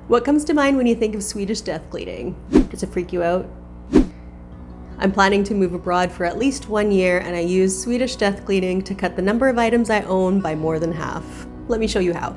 What comes to mind when you think of Swedish death cleaning? Does it freak you out? I'm planning to move abroad for at least 1 year, and I use Swedish death cleaning to cut the number of items I own by more than half. Let me show you how.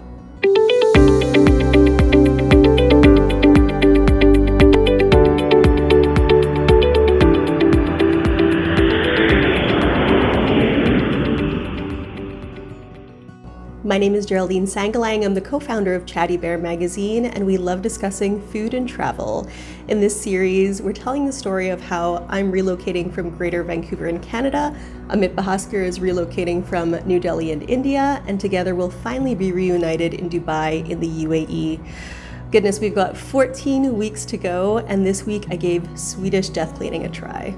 My name is Geraldine Sangalang. I'm the co-founder of Chatty Bear magazine, and we love discussing food and travel. In this series, we're telling the story of how I'm relocating from Greater Vancouver in Canada, Amit Bahaskar is relocating from New Delhi in India, and together we'll finally be reunited in Dubai in the UAE. Goodness, we've got 14 weeks to go, and this week I gave Swedish death cleaning a try.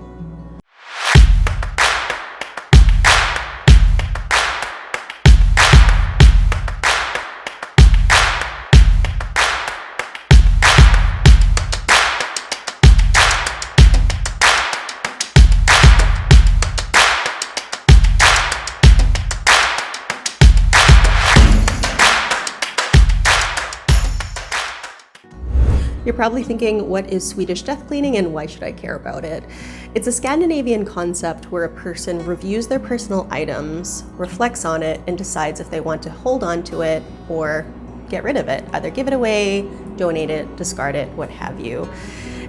You're probably thinking, what is Swedish death cleaning and why should I care about it? It's a Scandinavian concept where a person reviews their personal items, reflects on it, and decides if they want to hold on to it or get rid of it, either give it away, donate it, discard it, what have you.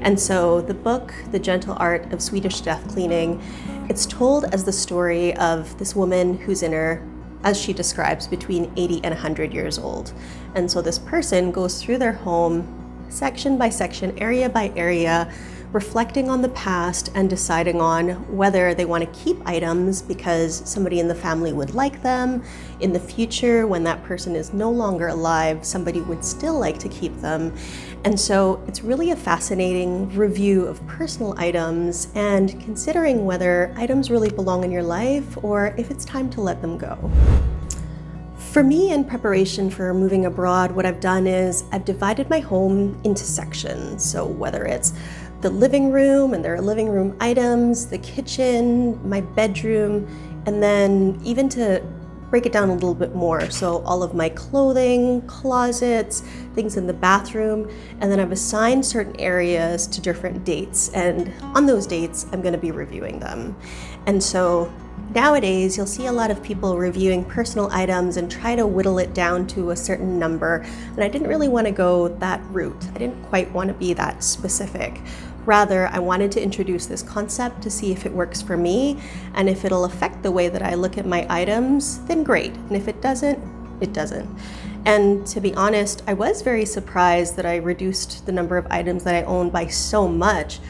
And so the book, The Gentle Art of Swedish Death Cleaning, it's told as the story of this woman who's in her, as she describes, between 80 and 100 years old. And so this person goes through their home section by section, area by area, reflecting on the past and deciding on whether they want to keep items because somebody in the family would like them. In the future, when that person is no longer alive, somebody would still like to keep them. And so it's really a fascinating review of personal items and considering whether items really belong in your life or if it's time to let them go. For me, in preparation for moving abroad, what I've done is I've divided my home into sections. So whether it's the living room and there are living room items, the kitchen, my bedroom, and then even to break it down a little bit more. So all of my clothing, closets, things in the bathroom, and then I've assigned certain areas to different dates. And on those dates, I'm going to be reviewing them. And so nowadays, you'll see a lot of people reviewing personal items and try to whittle it down to a certain number. And I didn't really want to go that route. I didn't quite want to be that specific. Rather, I wanted to introduce this concept to see if it works for me. And if it'll affect the way that I look at my items, then great. And if it doesn't, it doesn't. And to be honest, I was very surprised that I reduced the number of items that I own by so much,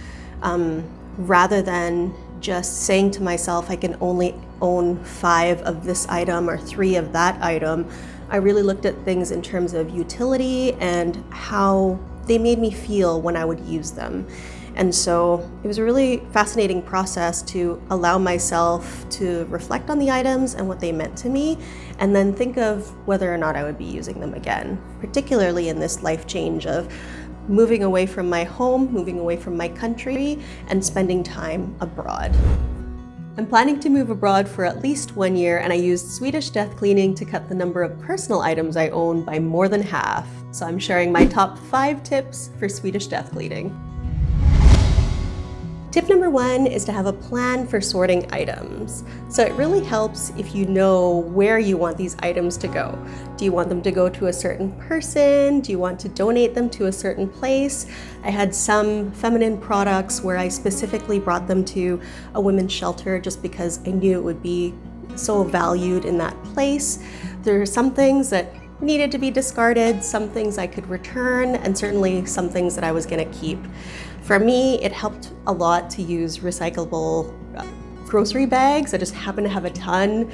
rather than just saying to myself, I can only own 5 of this item or 3 of that item. I really looked at things in terms of utility and how they made me feel when I would use them. And so it was a really fascinating process to allow myself to reflect on the items and what they meant to me, and then think of whether or not I would be using them again, particularly in this life change of moving away from my home, moving away from my country, and spending time abroad. I'm planning to move abroad for at least 1 year, and I used Swedish death cleaning to cut the number of personal items I own by more than half. So I'm sharing my top 5 tips for Swedish death cleaning. Tip number 1 is to have a plan for sorting items. So it really helps if you know where you want these items to go. Do you want them to go to a certain person? Do you want to donate them to a certain place? I had some feminine products where I specifically brought them to a women's shelter just because I knew it would be so valued in that place. There are some things that needed to be discarded, some things I could return, and certainly some things that I was going to keep. For me, it helped a lot to use recyclable grocery bags. I just happen to have a ton.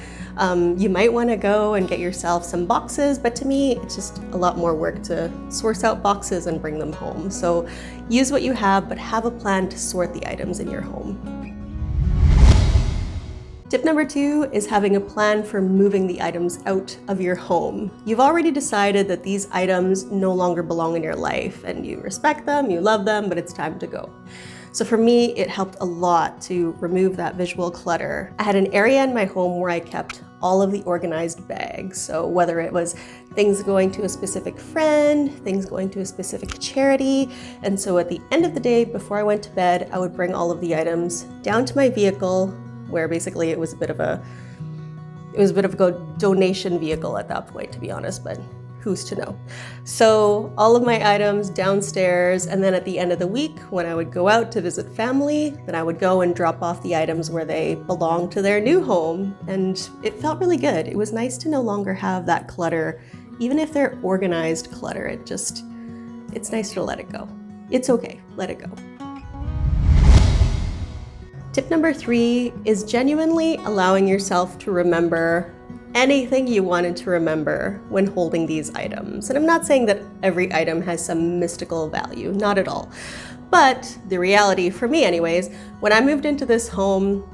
You might want to go and get yourself some boxes, but to me, it's just a lot more work to source out boxes and bring them home. So use what you have, but have a plan to sort the items in your home. Tip number 2 is having a plan for moving the items out of your home. You've already decided that these items no longer belong in your life and you respect them, you love them, but it's time to go. So for me, it helped a lot to remove that visual clutter. I had an area in my home where I kept all of the organized bags. So whether it was things going to a specific friend, things going to a specific charity. And so at the end of the day, before I went to bed, I would bring all of the items down to my vehicle, where basically it was a bit of a donation vehicle at that point, to be honest, but who's to know? So all of my items downstairs, and then at the end of the week, when I would go out to visit family, then I would go and drop off the items where they belong to their new home. And it felt really good. It was nice to no longer have that clutter, even if they're organized clutter. It's nice to let it go. It's okay, let it go. Tip number 3 is genuinely allowing yourself to remember anything you wanted to remember when holding these items. And I'm not saying that every item has some mystical value, not at all. But the reality, for me anyways, when I moved into this home,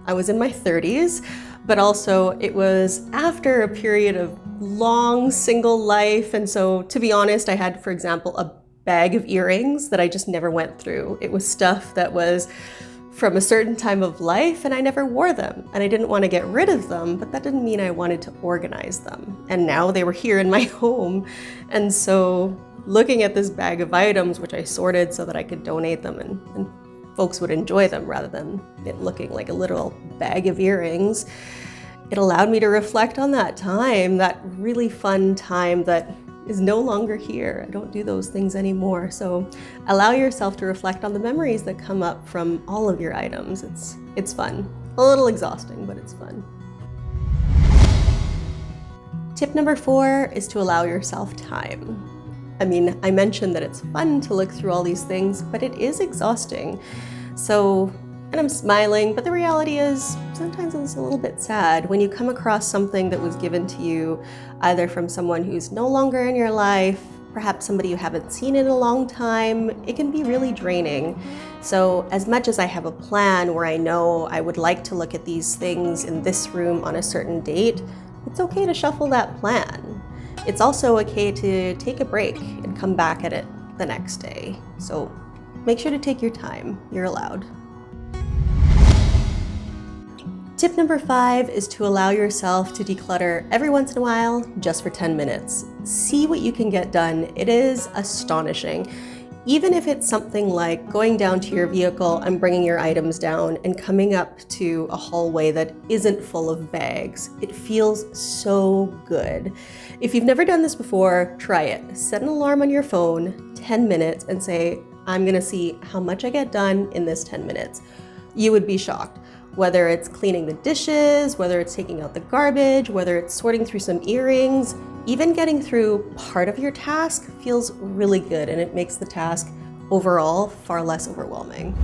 I was in my 30s, but also it was after a period of long single life. And so, to be honest, I had, for example, a bag of earrings that I just never went through. It was stuff that was from a certain time of life, and I never wore them, and I didn't want to get rid of them, but that didn't mean I wanted to organize them. And now they were here in my home, and so looking at this bag of items, which I sorted so that I could donate them and folks would enjoy them rather than it looking like a literal bag of earrings, it allowed me to reflect on that time, that really fun time that is no longer here. I don't do those things anymore. So allow yourself to reflect on the memories that come up from all of your items. It's fun. A little exhausting, but it's fun. Tip number 4 is to allow yourself time. I mean, I mentioned that it's fun to look through all these things, but it is exhausting. And I'm smiling, but the reality is sometimes it's a little bit sad when you come across something that was given to you either from someone who's no longer in your life, perhaps somebody you haven't seen in a long time. It can be really draining. So as much as I have a plan where I know I would like to look at these things in this room on a certain date, it's okay to shuffle that plan. It's also okay to take a break and come back at it the next day. So make sure to take your time. You're allowed. Tip number 5 is to allow yourself to declutter every once in a while, just for 10 minutes. See what you can get done. It is astonishing. Even if it's something like going down to your vehicle and bringing your items down and coming up to a hallway that isn't full of bags, it feels so good. If you've never done this before, try it. Set an alarm on your phone, 10 minutes, and say, I'm gonna see how much I get done in this 10 minutes. You would be shocked. Whether it's cleaning the dishes, whether it's taking out the garbage, whether it's sorting through some earrings, even getting through part of your task feels really good, and it makes the task overall far less overwhelming.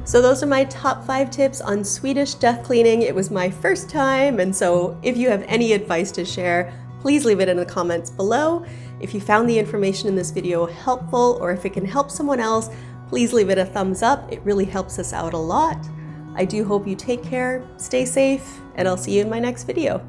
So those are my top 5 tips on Swedish death cleaning. It was my first time, and so if you have any advice to share, please leave it in the comments below. If you found the information in this video helpful, or if it can help someone else, please leave it a thumbs up. It really helps us out a lot. I do hope you take care, stay safe, and I'll see you in my next video.